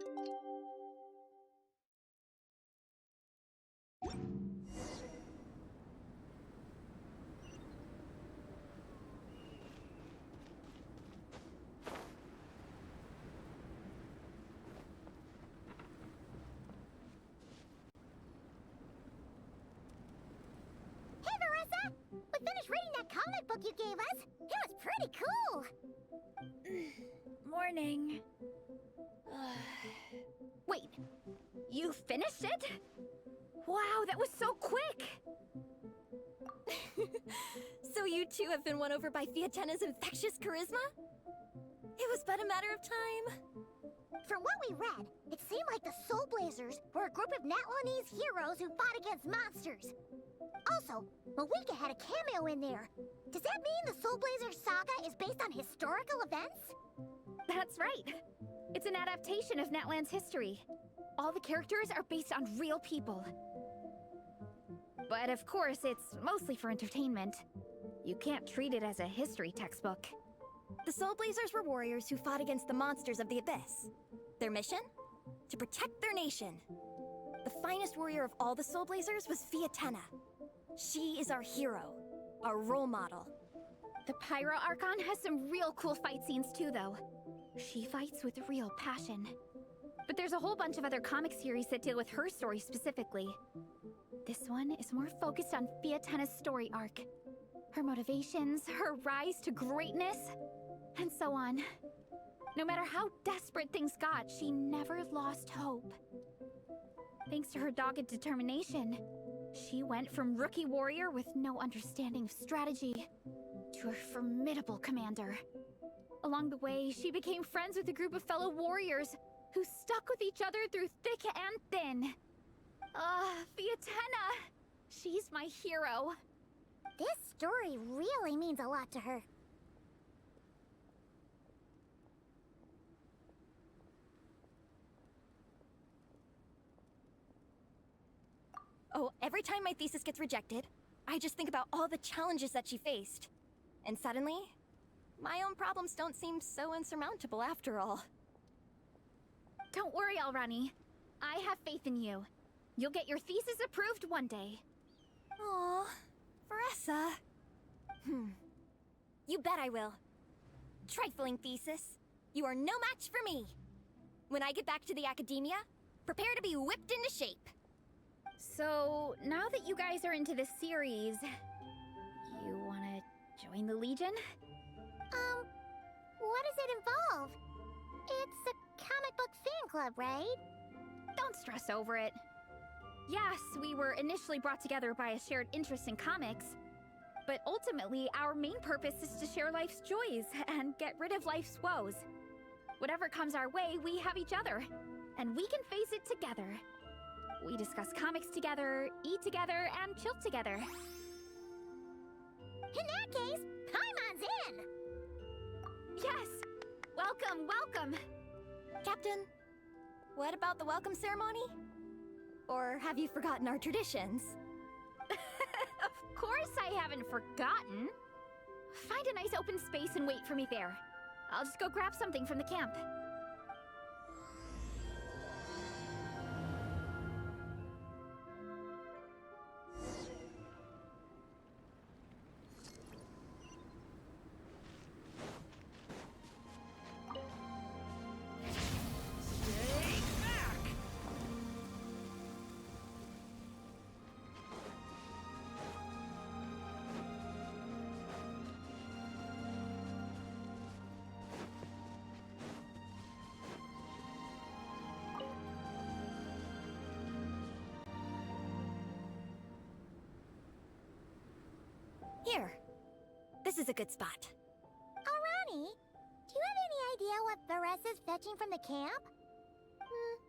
Hey, Marissa! We finished reading that comic book you gave us. It was pretty cool. Morning. Wait, you finished it? Wow, that was so quick! So you too have been won over by Fiatenna's infectious charisma? It was but a matter of time. From what we read, it seemed like the Soul Blazers were a group of Natlanese heroes who fought against monsters. Also, Malika had a cameo in there. Does that mean the Soul Blazers saga is based on historical events? That's right. It's an adaptation of Natlan's history. All the characters are based on real people. But of course, it's mostly for entertainment. You can't treat it as a history textbook. The Soul Blazers were warriors who fought against the monsters of the Abyss. Their mission? To protect their nation. The finest warrior of all the Soul Blazers was Fiatenna. She is our hero, our role model. The Pyro Archon has some real cool fight scenes too, though. She fights with real passion. But there's a whole bunch of other comic series that deal with her story specifically. This one is more focused on Fiatenna's story arc. Her motivations, her rise to greatness, and so on. No matter how desperate things got, she never lost hope. Thanks to her dogged determination, she went from rookie warrior with no understanding of strategy to a formidable commander. Along the way, she became friends with a group of fellow warriors who stuck with each other through thick and thin. Fiatenna! She's my hero. This story really means a lot to her. Oh, every time my thesis gets rejected, I just think about all the challenges that she faced. And suddenly, my own problems don't seem so insurmountable after all. Don't worry, Alrani. I have faith in you. You'll get your thesis approved one day. Aw, Veressa. You bet I will. Trifling thesis. You are no match for me. When I get back to the academia, prepare to be whipped into shape. So, now that you guys are into this series, you wanna join the Legion? What does it involve? It's a comic book fan club, right? Don't stress over it. Yes, we were initially brought together by a shared interest in comics, but ultimately our main purpose is to share life's joys and get rid of life's woes. Whatever comes our way, we have each other, and we can face it together. We discuss comics together, eat together, and chill together. In that case, Paimon's in! Yes! Welcome, welcome! Captain, what about the welcome ceremony? Or have you forgotten our traditions? Of course I haven't forgotten. Find a nice open space and wait for me there. I'll just go grab something from the camp. Here. This is a good spot. Alrani, do you have any idea what Veressa's fetching from the camp?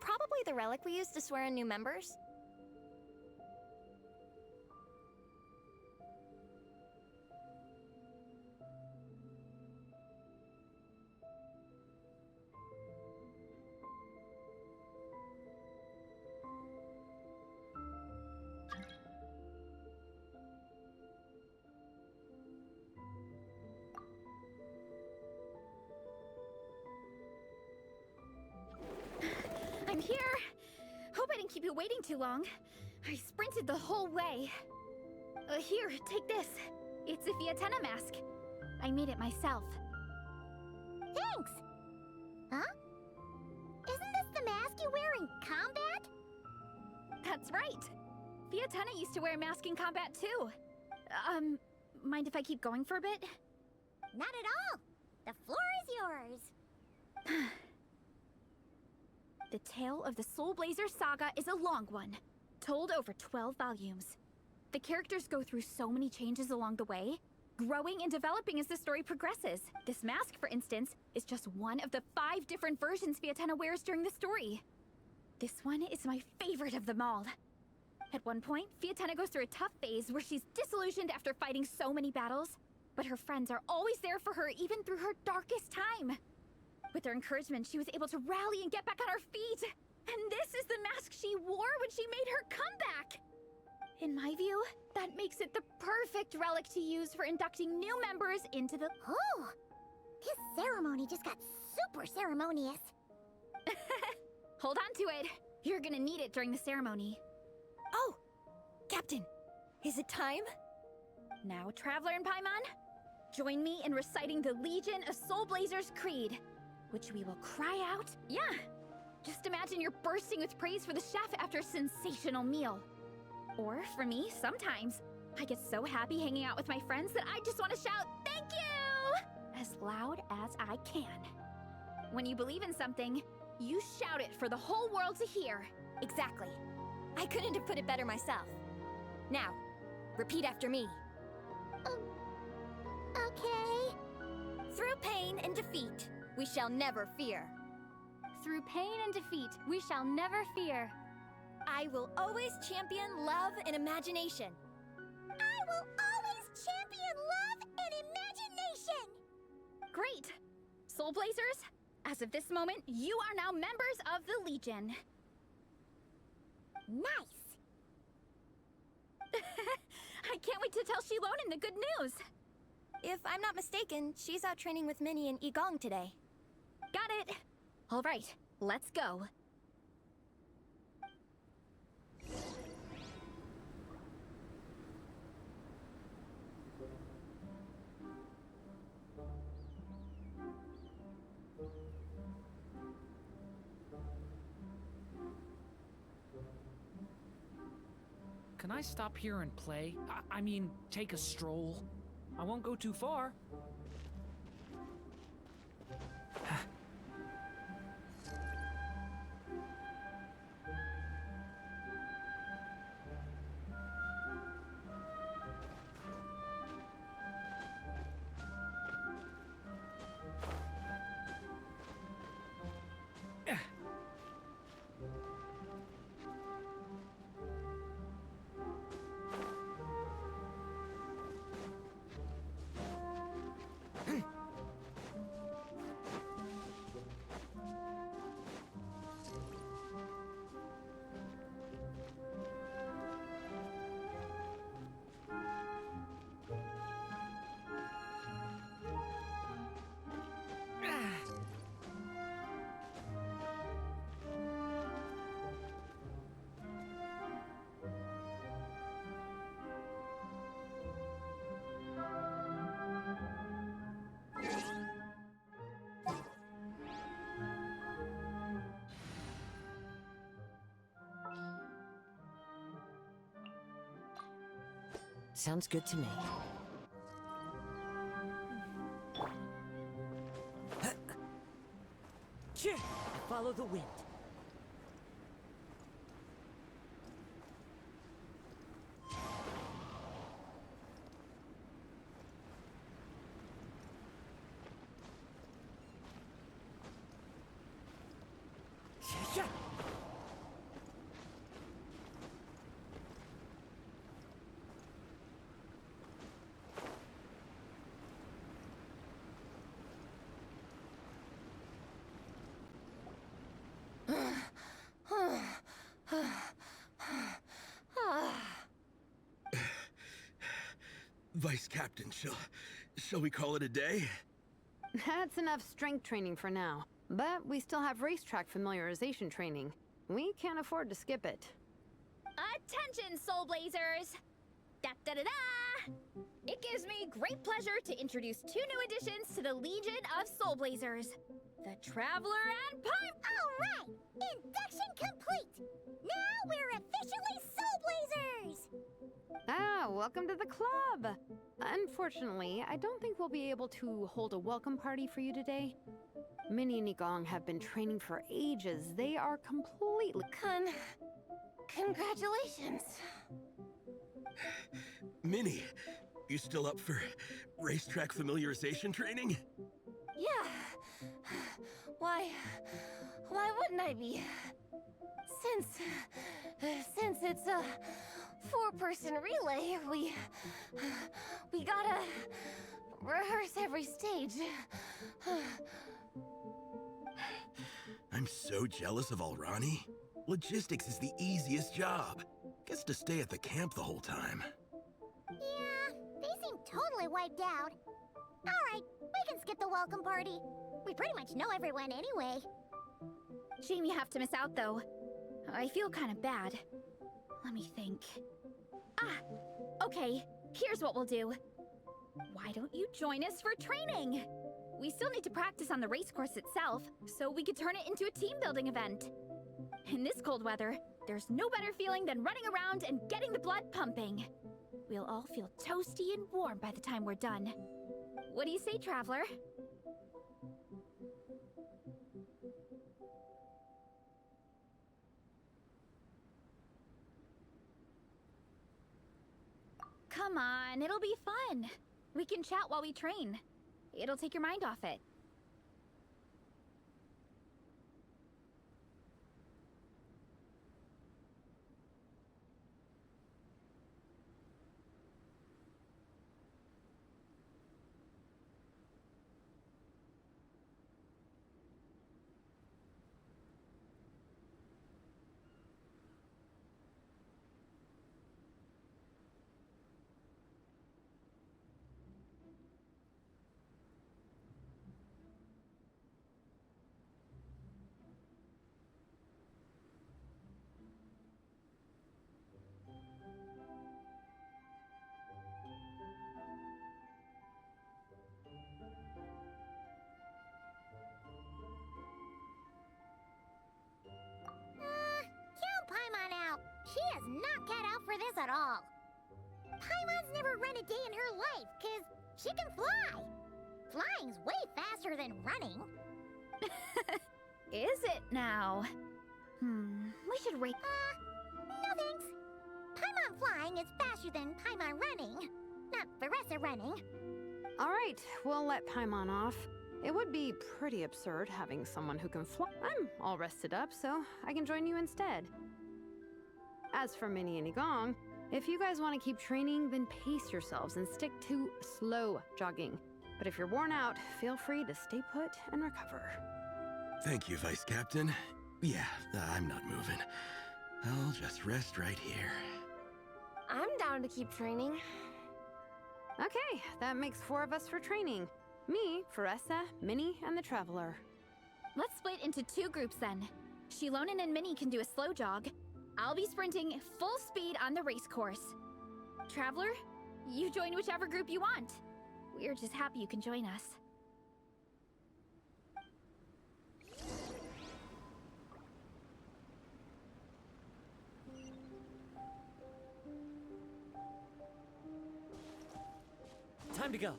Probably the relic we used to swear in new members. I'm here. Hope I didn't keep you waiting too long. I sprinted the whole way. Here, take this. It's a Fiatenna mask. I made it myself. Thanks! Huh? Isn't this the mask you wear in combat? That's right. Fiatenna used to wear a mask in combat too. Mind if I keep going for a bit? Not at all! The floor is yours! The tale of the Soul Blazer saga is a long one, told over 12 volumes. The characters go through so many changes along the way, growing and developing as the story progresses. This mask, for instance, is just one of the 5 different versions Fiatenna wears during the story. This one is my favorite of them all. At one point, Fiatenna goes through a tough phase where she's disillusioned after fighting so many battles, but her friends are always there for her even through her darkest time. With their encouragement, she was able to rally and get back on her feet. And this is the mask she wore when she made her comeback. In my view, that makes it the perfect relic to use for inducting new members into the... Oh! This ceremony just got super ceremonious. Hold on to it. You're gonna need it during the ceremony. Oh! Captain, is it time? Now, Traveler and Paimon, join me in reciting the Legion of Soul Blazers Creed, which we will cry out. Yeah, just imagine you're bursting with praise for the chef after a sensational meal. Or, for me, sometimes, I get so happy hanging out with my friends that I just want to shout, "Thank you!" as loud as I can. When you believe in something, you shout it for the whole world to hear. Exactly. I couldn't have put it better myself. Now, repeat after me. Okay. Through pain and defeat, we shall never fear. Through pain and defeat, we shall never fear. I will always champion love and imagination. I will always champion love and imagination! Great! Soul Blazers, as of this moment, you are now members of the Legion. Nice! I can't wait to tell Shilonen the good news. If I'm not mistaken, she's out training with Minnie and Igong today. Got it. All right, let's go. Can I stop here and play? I mean, take a stroll. I won't go too far. Sounds good to me. Follow the wind. Vice Captain, shall we call it a day? That's enough strength training for now. But we still have racetrack familiarization training. We can't afford to skip it. Attention, Soul Blazers! Da-da-da-da! It gives me great pleasure to introduce 2 new additions to the Legion of Soul Blazers. The Traveler and Pipe! All right! Induction complete! Now we're officially Soul Blazers! Ah, welcome to the club! Unfortunately, I don't think we'll be able to hold a welcome party for you today. Minnie and Gong have been training for ages. They are completely... Congratulations. Minnie, you still up for racetrack familiarization training? Yeah. Why wouldn't I be? Since it's a 4-person relay, we gotta rehearse every stage. I'm so jealous of Alrani. Logistics is the easiest job. Gets to stay at the camp the whole time. Yeah, they seem totally wiped out. All right, we can skip the welcome party. We pretty much know everyone anyway. Shame you have to miss out, though. I feel kind of bad. Let me think. Okay, here's what we'll do. Why don't you join us for training? We still need to practice on the race course itself, so we could turn it into a team-building event. In this cold weather, there's no better feeling than running around and getting the blood pumping. We'll all feel toasty and warm by the time we're done. What do you say, Traveler? Come on, it'll be fun. We can chat while we train. It'll take your mind off it. Count Paimon out. She is not cut out for this at all. Paimon's never run a day in her life, 'cause she can fly. Flying's way faster than running. Is it now? We should rate. No thanks. Paimon flying is faster than Paimon running. Not Veressa running. All right, we'll let Paimon off. It would be pretty absurd having someone who can fly. I'm all rested up, so I can join you instead. As for Minnie and Gong, if you guys want to keep training, then pace yourselves and stick to slow jogging. But if you're worn out, feel free to stay put and recover. Thank you, Vice Captain. Yeah, I'm not moving. I'll just rest right here. I'm down to keep training. Okay, that makes 4 of us for training. Me, Veressa, Minnie, and the Traveler. Let's split into 2 groups then. Shilonen and Minnie can do a slow jog. I'll be sprinting full speed on the race course. Traveler, you join whichever group you want. We're just happy you can join us. Time to go.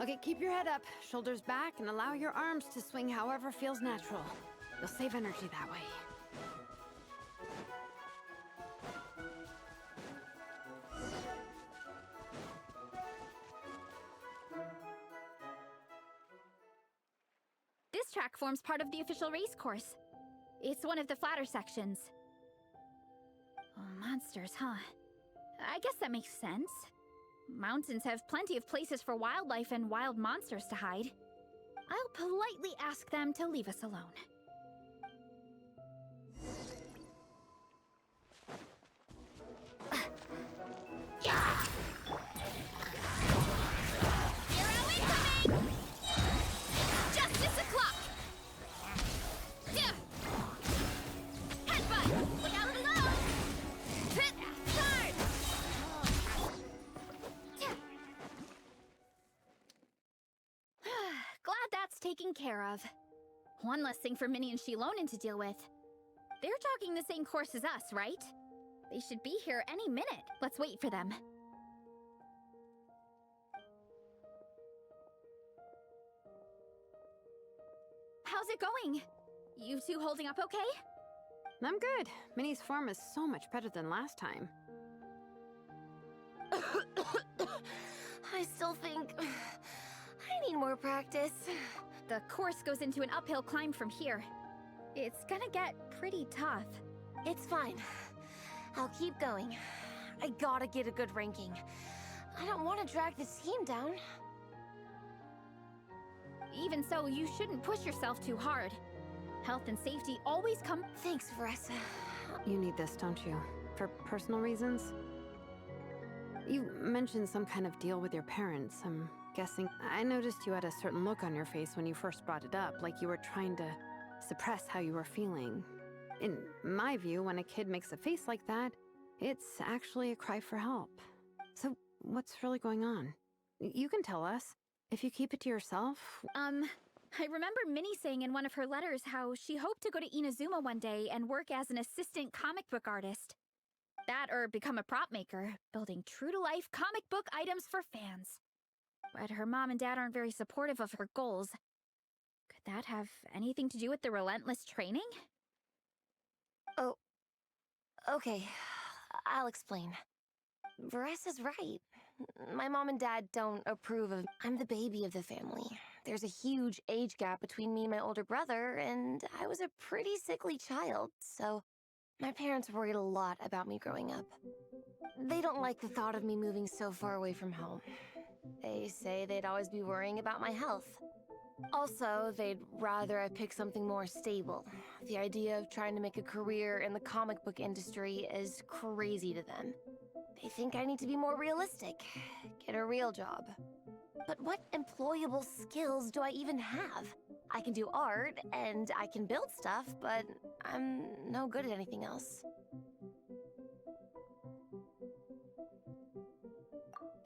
Okay, keep your head up, shoulders back, and allow your arms to swing however feels natural. You'll save energy that way. This track forms part of the official race course. It's one of the flatter sections. Oh, monsters, huh? I guess that makes sense. Mountains have plenty of places for wildlife and wild monsters to hide. I'll politely ask them to leave us alone. Hero incoming! Justice o'clock! Headbutt! Look out below! Hit! Charge! Glad that's taken care of. One less thing for Minnie and Shilonen to deal with. They're jogging the same course as us, right? They should be here any minute. Let's wait for them. How's it going? You two holding up okay? I'm good. Minnie's form is so much better than last time. I still think I need more practice. The course goes into an uphill climb from here. It's gonna get pretty tough. It's fine. I'll keep going. I gotta get a good ranking. I don't want to drag the team down. Even so, you shouldn't push yourself too hard. Health and safety always come. Thanks, Veressa. You need this, don't you? For personal reasons? You mentioned some kind of deal with your parents. I'm guessing. I noticed you had a certain look on your face when you first brought it up, like you were trying to suppress how you were feeling. In my view, when a kid makes a face like that, it's actually a cry for help. So, what's really going on? You can tell us. If you keep it to yourself... I remember Minnie saying in one of her letters how she hoped to go to Inazuma one day and work as an assistant comic book artist. That or become a prop maker, building true-to-life comic book items for fans. But her mom and dad aren't very supportive of her goals. Could that have anything to do with the relentless training? Oh, okay. I'll explain. Veressa's right. My mom and dad don't approve of... I'm the baby of the family. There's a huge age gap between me and my older brother, and I was a pretty sickly child, so my parents worried a lot about me growing up. They don't like the thought of me moving so far away from home. They say they'd always be worrying about my health. Also, they'd rather I pick something more stable. The idea of trying to make a career in the comic book industry is crazy to them. They think I need to be more realistic, get a real job. But what employable skills do I even have? I can do art, and I can build stuff, but I'm no good at anything else.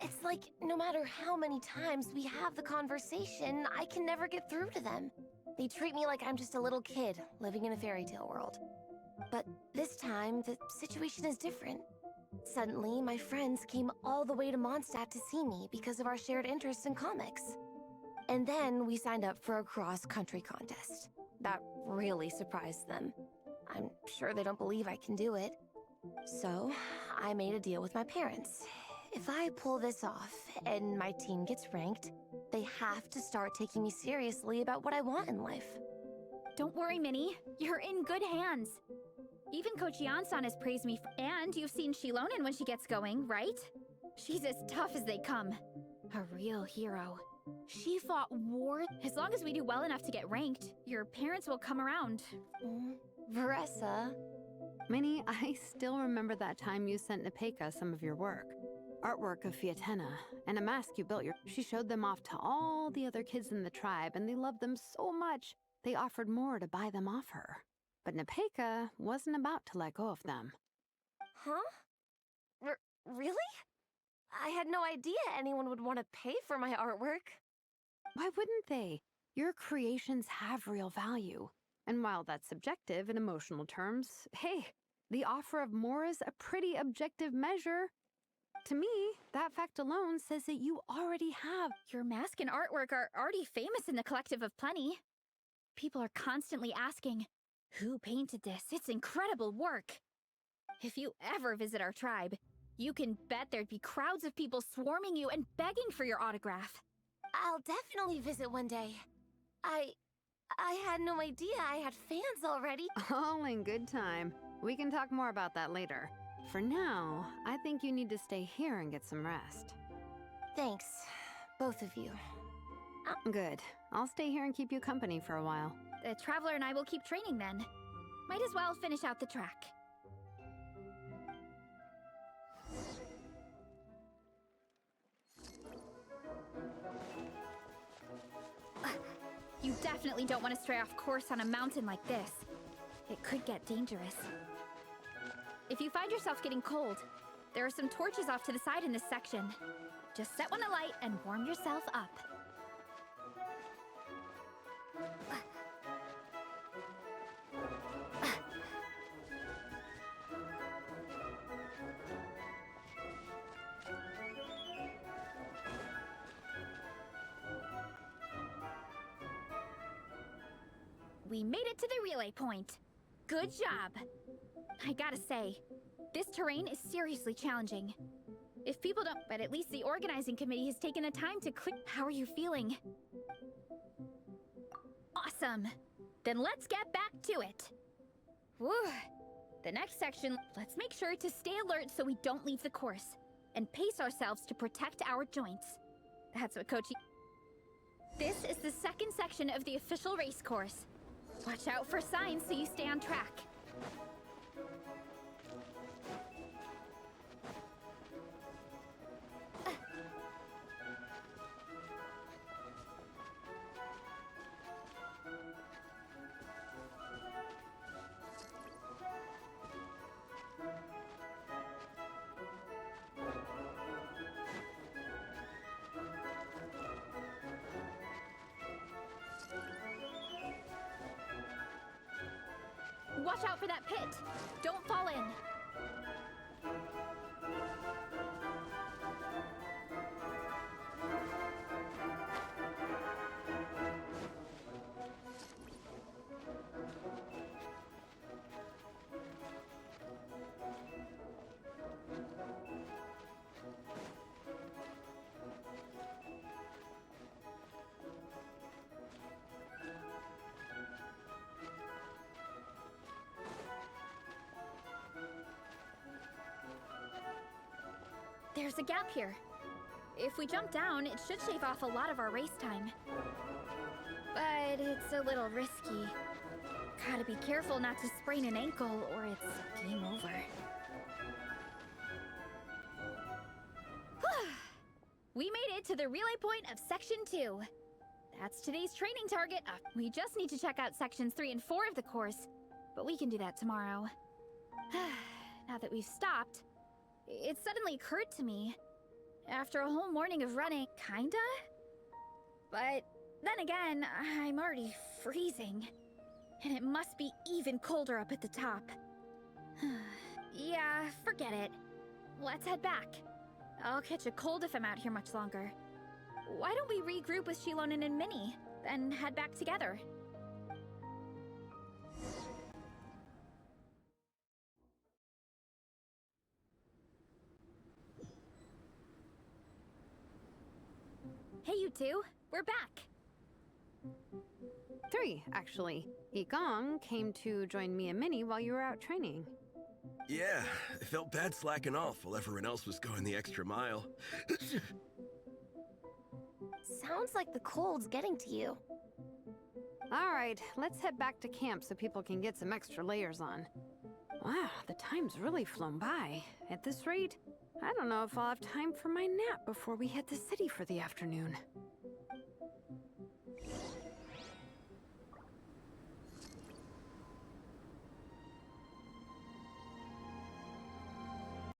It's like, no matter how many times we have the conversation, I can never get through to them. They treat me like I'm just a little kid living in a fairy tale world. But this time, the situation is different. Suddenly, my friends came all the way to Mondstadt to see me because of our shared interest in comics. And then we signed up for a cross-country contest. That really surprised them. I'm sure they don't believe I can do it. So, I made a deal with my parents. If I pull this off and my team gets ranked, they have to start taking me seriously about what I want in life. Don't worry, Minnie. You're in good hands. Even Coach Jansan has praised me, and you've seen Shilonen when she gets going, right? She's as tough as they come. A real hero. She fought war. As long as we do well enough to get ranked, your parents will come around. Veressa. Minnie, I still remember that time you sent Nepeka some of your work. Artwork of Fiatena, and a mask you built. She showed them off to all the other kids in the tribe, and they loved them so much, they offered more to buy them off her. But Nepeka wasn't about to let go of them. Huh? Really? I had no idea anyone would want to pay for my artwork. Why wouldn't they? Your creations have real value. And while that's subjective in emotional terms, hey, the offer of more is a pretty objective measure. To me, that fact alone says that you already have. Your mask and artwork are already famous in the Collective of Plenty. People are constantly asking, who painted this? It's incredible work. If you ever visit our tribe, you can bet there'd be crowds of people swarming you and begging for your autograph. I'll definitely visit one day. I had no idea I had fans already. All in good time. We can talk more about that later. For now, I think you need to stay here and get some rest. Thanks, both of you. Good. I'll stay here and keep you company for a while. The Traveler and I will keep training then. Might as well finish out the track. You definitely don't want to stray off course on a mountain like this. It could get dangerous. If you find yourself getting cold, there are some torches off to the side in this section. Just set one alight and warm yourself up. We made it to the relay point. Good job. I gotta say, this terrain is seriously challenging. If people don't, but at least the organizing committee has taken the time to clear. How are you feeling? Awesome. Then let's get back to it. Whew. The next section, let's make sure to stay alert so we don't leave the course, and pace ourselves to protect our joints. That's what Coach. This is the second section of the official race course. Watch out for signs so you stay on track. Watch out for that pit. Don't fall in. There's a gap here. If we jump down, it should shave off a lot of our race time. But it's a little risky. Gotta be careful not to sprain an ankle or it's game over. We made it to the relay point of Section 2. That's today's training target. We just need to check out Sections 3 and 4 of the course, but we can do that tomorrow. Now that we've stopped, it suddenly occurred to me, after a whole morning of running, kinda? But then again, I'm already freezing. And it must be even colder up at the top. Yeah, forget it. Let's head back. I'll catch a cold if I'm out here much longer. Why don't we regroup with Shilonen and Minnie, then head back together? Hey, you two. We're back. 3, actually. Igong came to join me and Minnie while you were out training. Yeah, I felt bad slacking off while everyone else was going the extra mile. Sounds like the cold's getting to you. All right, let's head back to camp so people can get some extra layers on. Wow, the time's really flown by. At this rate, I don't know if I'll have time for my nap before we hit the city for the afternoon.